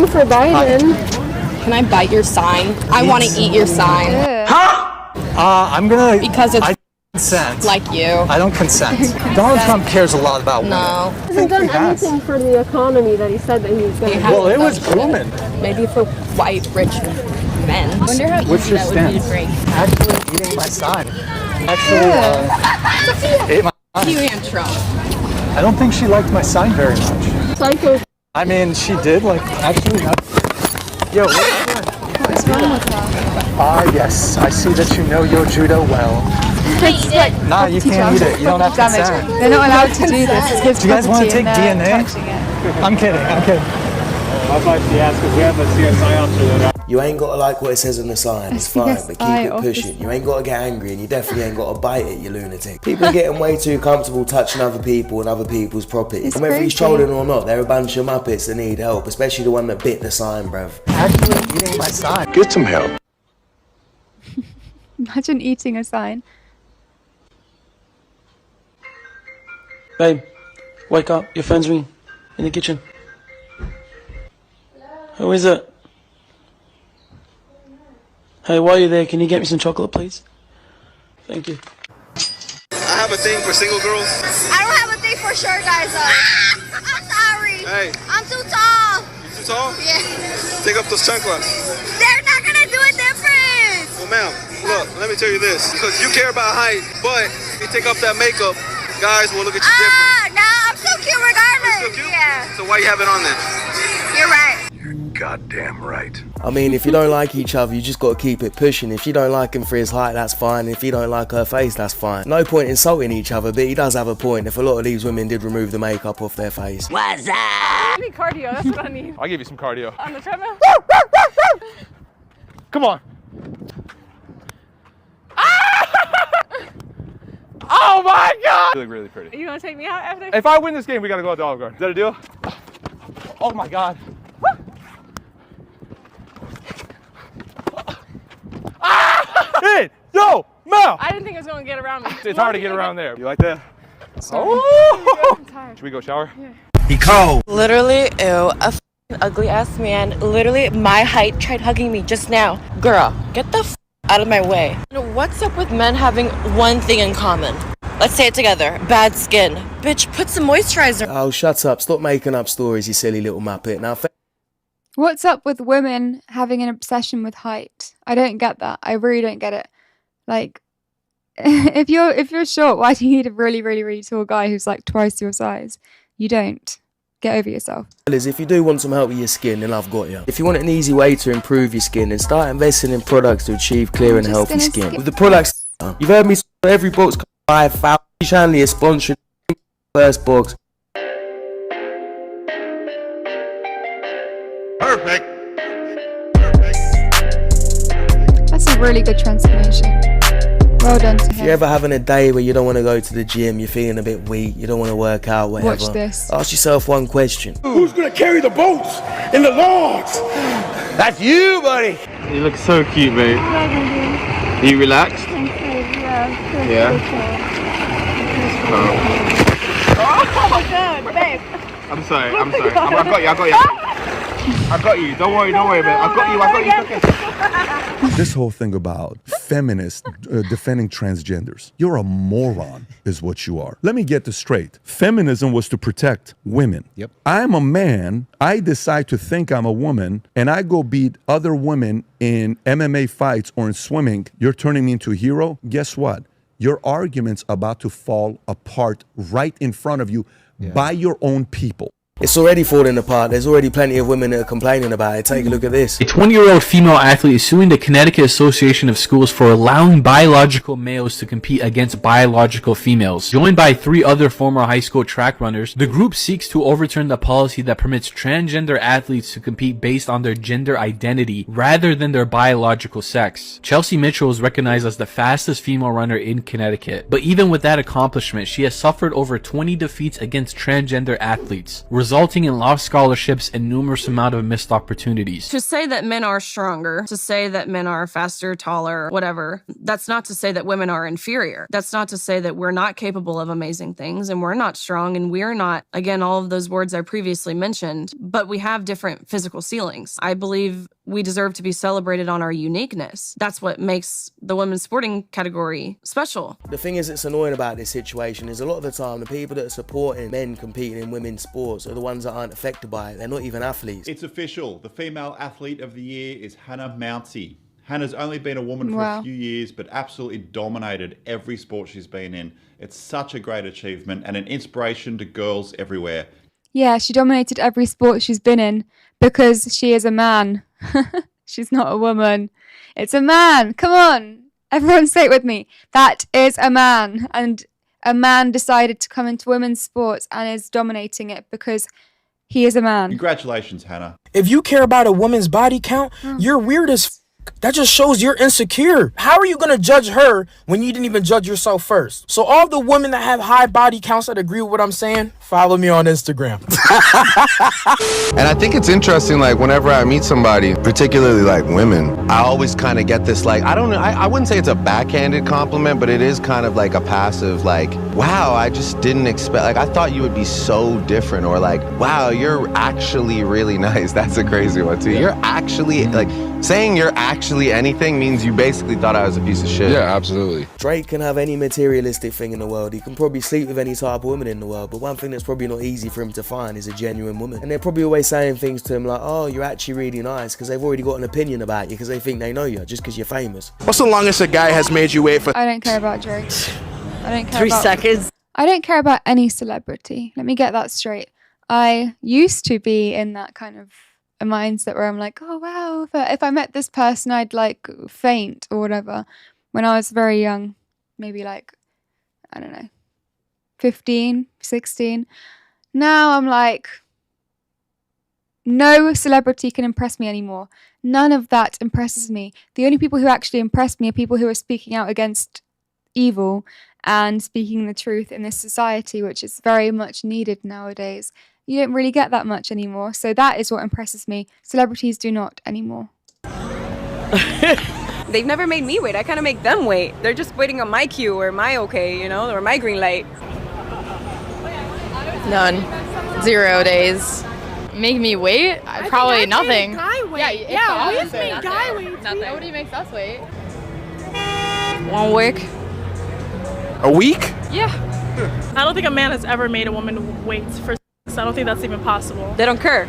vote for Biden. Can I bite your sign? I want to eat your sign. Huh? I'm gonna... Because it's consent. like you. I don't consent. Donald Trump cares a lot about women. No. He hasn't done anything for the economy that he said that he was going to do. Well, it was booming. Maybe for white, rich men. I wonder how What's easy your that would be to stance? break. Actually eating my sign. Actually, ate my sign. You and Trump. I don't think she liked my sign very much. Psycho. I mean, she did, like, actually have... Yo, what's wrong with her? Yes, I see that you know your judo well. It's like Nah, you can't eat it. You don't have consent. They're not allowed to do this. It's his Do you guys want to property take and they're DNA? touching it. I'm kidding. I'd like to ask if we have a CSI officer that... You ain't got to like what it says on the sign, it's fine, but keep it officer. pushing. You ain't got to get angry and you definitely ain't got to bite it, you lunatic. People are getting way too comfortable touching other people and other people's property. And whether he's trolling or not, they're a bunch of muppets that need help, especially the one that bit the sign, bruv. Actually eating my sign. Get some help. Imagine eating a sign. Babe, wake up. Your phone's ringing in the kitchen. Who is it? Hey, while you're there, can you get me some chocolate, please? Thank you. I have a thing for single girls. I don't have a thing for short guys, though. I'm sorry. Hey. I'm too tall. You too tall? Yeah. Take up those chanclas. They're not gonna do a difference. Well, ma'am, look, let me tell you this. Because you care about height, but if you take off that makeup, guys will look at you different. No, I'm so cute regardless. Still cute? Yeah. So why you have it on then? You're right. Goddamn right. I mean, if you don't like each other, you just got to keep it pushing. If you don't like him for his height, that's fine. If you don't like her face, that's fine. No point insulting each other, but he does have a point. If a lot of these women did remove the makeup off their face. What's up? I need cardio, that's what I need. I'll give you some cardio. On the treadmill? Come on. Oh my God! You look really pretty. Are you gonna take me out after? If I win this game, we gotta go out to Olive Garden. Is that a deal? Oh my God. Hey, yo, Mel! I didn't think it was gonna get around me. It's hard to get around there. You like that? Oh! I'm tired. Should we go shower? Yeah. He cold. Literally, ew, a ugly ass man, literally my height, tried hugging me just now. Girl, get the out of my way. What's up with men having one thing in common? Let's say it together. Bad skin. Bitch, put some moisturizer. Oh, shut up. Stop making up stories, you silly little muppet. Now, What's up with women having an obsession with height? I don't get that. I really don't get it. Like, if you're short, why do you need a really, really, really tall guy who's like twice your size? You don't. Get over yourself. If you do want some help with your skin, then I've got you. If you want an easy way to improve your skin, then start investing in products to achieve clear and healthy skin. With the products, you've heard me say every box costs 5,000. Each only is sponsored. First box. Perfect. That's a really good transformation. Well done to If him. you're ever having a day where you don't want to go to the gym, you're feeling a bit weak, you don't want to work out, whatever. Watch this. Ask yourself one question. Who's gonna carry the boats and the logs? That's you, buddy. You look so cute, babe. Are you relaxed? Yeah. Oh, good, babe. I'm sorry. I've got you. Don't worry, babe. I've got you. Okay. This whole thing about feminists defending transgenders. You're a moron, is what you are. Let me get this straight. Feminism was to protect women. Yep. I'm a man. I decide to think I'm a woman, and I go beat other women in MMA fights or in swimming. You're turning me into a hero? Guess what? Your argument's about to fall apart right in front of you by your own people. It's already falling apart. There's already plenty of women that are complaining about it. Take a look at this. A 20-year-old female athlete is suing the Connecticut Association of Schools for allowing biological males to compete against biological females. Joined by 3 other former high school track runners, the group seeks to overturn the policy that permits transgender athletes to compete based on their gender identity rather than their biological sex. Chelsea Mitchell is recognized as the fastest female runner in Connecticut, but even with that accomplishment, she has suffered over 20 defeats against transgender athletes, resulting in lost scholarships and numerous amount of missed opportunities. To say that men are stronger, to say that men are faster, taller, whatever, that's not to say that women are inferior. That's not to say that we're not capable of amazing things and we're not strong and we're not, again, all of those words I previously mentioned, but we have different physical ceilings. I believe we deserve to be celebrated on our uniqueness. That's what makes the women's sporting category special. The thing is that's annoying about this situation is a lot of the time the people that are supporting men competing in women's sports are the ones that aren't affected by it. They're not even athletes. It's official. The female athlete of the year is Hannah Mountsie. Hannah's only been a woman for a few years, but absolutely dominated every sport she's been in. It's such a great achievement and an inspiration to girls everywhere. Yeah, she dominated every sport she's been in because she is a man. She's not a woman. It's a man. Come on. Everyone say it with me. That is a man. And a man decided to come into women's sports and is dominating it because he is a man. Congratulations, Hannah. If you care about a woman's body count, you're weird as f***. That just shows you're insecure. How are you going to judge her when you didn't even judge yourself first? So all the women that have high body counts that agree with what I'm saying, follow me on Instagram. And I think it's interesting, like, whenever I meet somebody, particularly like women, I always kind of get this, like, I don't know, I wouldn't say it's a backhanded compliment, but it is kind of like a passive, like, wow, I just didn't expect, like, I thought you would be so different, or like, wow, you're actually really nice. That's a crazy one too. You're actually, like, saying you're actually anything means you basically thought I was a piece of shit. Yeah, absolutely. Drake can have any materialistic thing in the world. He can probably sleep with any type of woman in the world. But one thing that's probably not easy for him to find is a genuine woman. And they're probably always saying things to him like, oh, you're actually really nice, because they've already got an opinion about you because they think they know you just because you're famous. What's the longest a guy has made you wait for? I don't care about Drake. I don't care 3 about... seconds. I don't care about any celebrity. Let me get that straight. I used to be in that kind of a mindset where I'm like, oh wow, if I met this person I'd like faint or whatever when I was very young, maybe like, I don't know, 15, 16. Now I'm like, no celebrity can impress me anymore. None of that impresses me. The only people who actually impress me are people who are speaking out against evil and speaking the truth in this society, which is very much needed nowadays. You don't really get that much anymore. So that is what impresses me. Celebrities do not anymore. They've never made me wait. I kind of make them wait. They're just waiting on my cue or my okay, you know, or my green light. None. 0 days. Make me wait? Probably nothing. Yeah, we make guy wait. Nobody makes us wait. 1 week. A week? Yeah. I don't think a man has ever made a woman wait for sex. I don't think that's even possible. They don't care.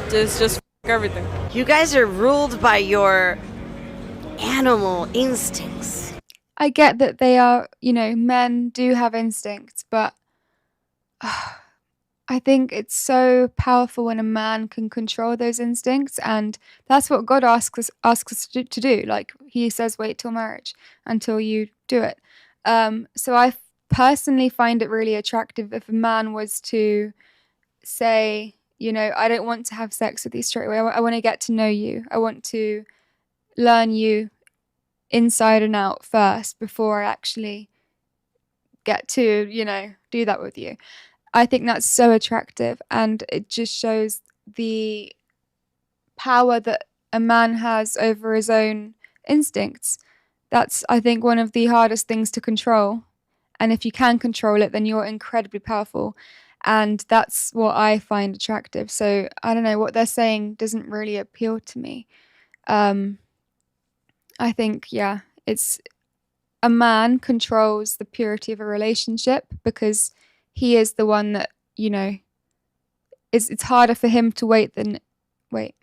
Just everything. You guys are ruled by your animal instincts. I get that they are, you know, men do have instincts, but I think it's so powerful when a man can control those instincts, and that's what God asks us to do. Like, he says, wait till marriage until you do it. So I personally find it really attractive if a man was to say, you know, I don't want to have sex with you straight away. I want to get to know you. I want to learn you inside and out first before I actually get to, you know, do that with you. I think that's so attractive, and it just shows the power that a man has over his own instincts. That's, I think, one of the hardest things to control. And if you can control it, then you're incredibly powerful. And that's what I find attractive. So I don't know, what they're saying doesn't really appeal to me. I think, yeah, it's a man controls the purity of a relationship because he is the one that, you know, it's harder for him to wait than wait.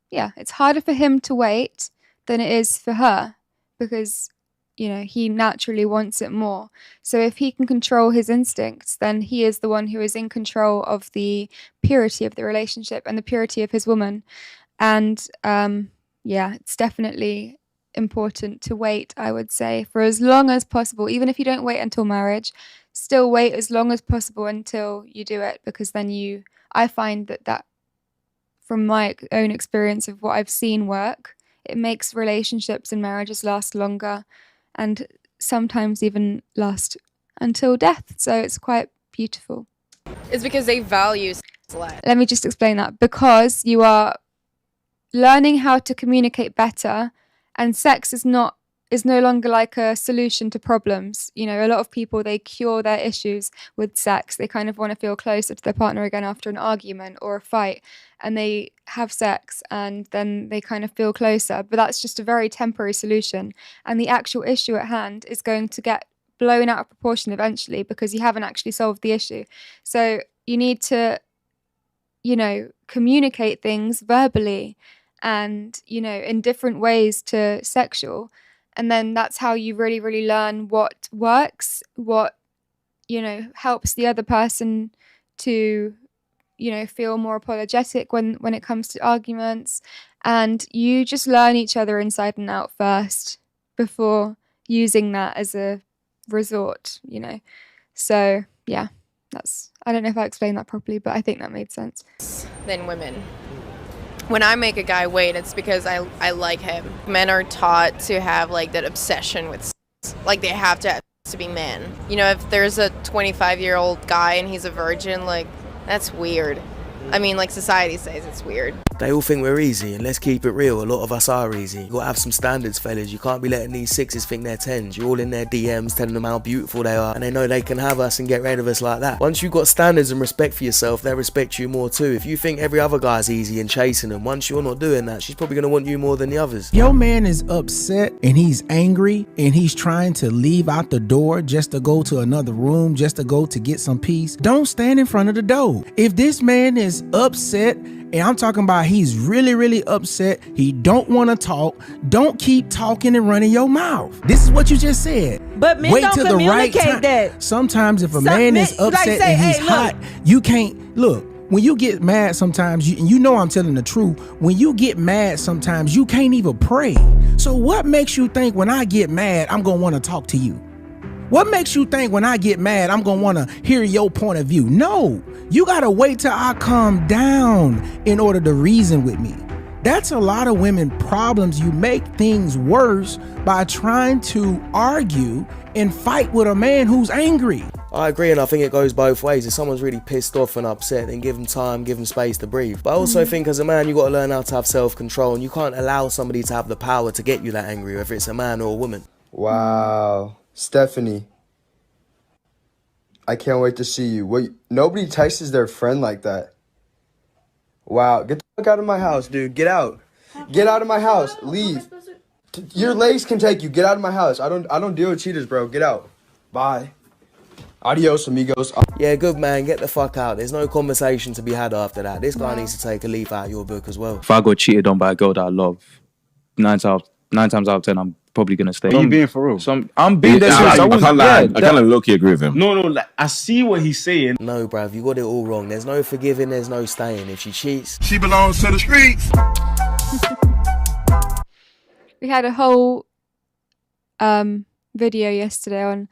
Yeah, it's harder for him to wait than it is for her because, you know, he naturally wants it more. So if he can control his instincts, then he is the one who is in control of the purity of the relationship and the purity of his woman. And yeah, it's definitely important to wait, I would say, for as long as possible. Even if you don't wait until marriage, still wait as long as possible until you do it, because then I find that from my own experience of what I've seen work, it makes relationships and marriages last longer and sometimes even last until death. So it's quite beautiful. It's because they value sex less. Let me just explain that. Because you are learning how to communicate better, and sex is no longer like a solution to problems. You know, a lot of people, they cure their issues with sex. They kind of want to feel closer to their partner again after an argument or a fight, and they have sex and then they kind of feel closer. But that's just a very temporary solution, and the actual issue at hand is going to get blown out of proportion eventually because you haven't actually solved the issue. So you need to, you know, communicate things verbally and, you know, in different ways to sexual. And then that's how you really, really learn what works, what, you know, helps the other person to, you know, feel more apologetic when it comes to arguments. And you just learn each other inside and out first before using that as a resort, you know. So, yeah, I don't know if I explained that properly, but I think that made sense. Than women. When I make a guy wait, it's because I like him. Men are taught to have like that obsession with sex. Like they have to be men. You know, if there's a 25-year-old guy and he's a virgin, like that's weird. I mean, like society says it's weird. They all think we're easy, and let's keep it real, a lot of us are easy. You gotta have some standards, fellas. You can't be letting these 6s think they're 10s. You're all in their DMs telling them how beautiful they are, and they know they can have us and get rid of us like that. Once you've got standards and respect for yourself, they'll respect you more too. If you think every other guy's easy and chasing them, once you're not doing that, she's probably gonna want you more than the others. Your man is upset and he's angry and he's trying to leave out the door just to go to another room, just to go to get some peace. Don't stand in front of the door. If this man is upset, and I'm talking about he's really, really upset, he don't want to talk, don't keep talking and running your mouth. This is what you just said. But men don't communicate that. Sometimes if a man is upset and he's hot, you can't, look, when you get mad sometimes, and you know I'm telling the truth, when you get mad sometimes you can't even pray. So what makes you think when I get mad, I'm going to want to talk to you? What makes you think when I get mad, I'm going to want to hear your point of view? No, you got to wait till I calm down in order to reason with me. That's a lot of women problems. You make things worse by trying to argue and fight with a man who's angry. I agree, and I think it goes both ways. If someone's really pissed off and upset, then give them time, give them space to breathe. But I also think as a man, you got to learn how to have self-control, and you can't allow somebody to have the power to get you that angry, whether it's a man or a woman. Wow. Stephanie, I can't wait to see you. Wait, nobody texts their friend like that. Wow, get the fuck out of my house, dude. Get out. Get out of my house. Leave. Your legs can take you. Get out of my house. I don't deal with cheaters, bro. Get out. Bye. Adios, amigos. Yeah, good man. Get the fuck out. There's no conversation to be had after that. This guy needs to take a leaf out of your book as well. If I got cheated on by a girl that I love, nine times out of 10, I'm probably gonna stay. Are you being for real? I'm being there. I can't lie. I kind of low-key agree with him. No, like I see what he's saying. No, bruv, you got it all wrong. There's no forgiving, there's no staying. If she cheats, she belongs to the streets. We had a whole video yesterday on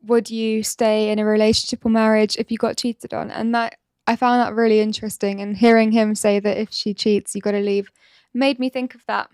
would you stay in a relationship or marriage if you got cheated on, and that I found that really interesting. And hearing him say that if she cheats, you got to leave, made me think of that.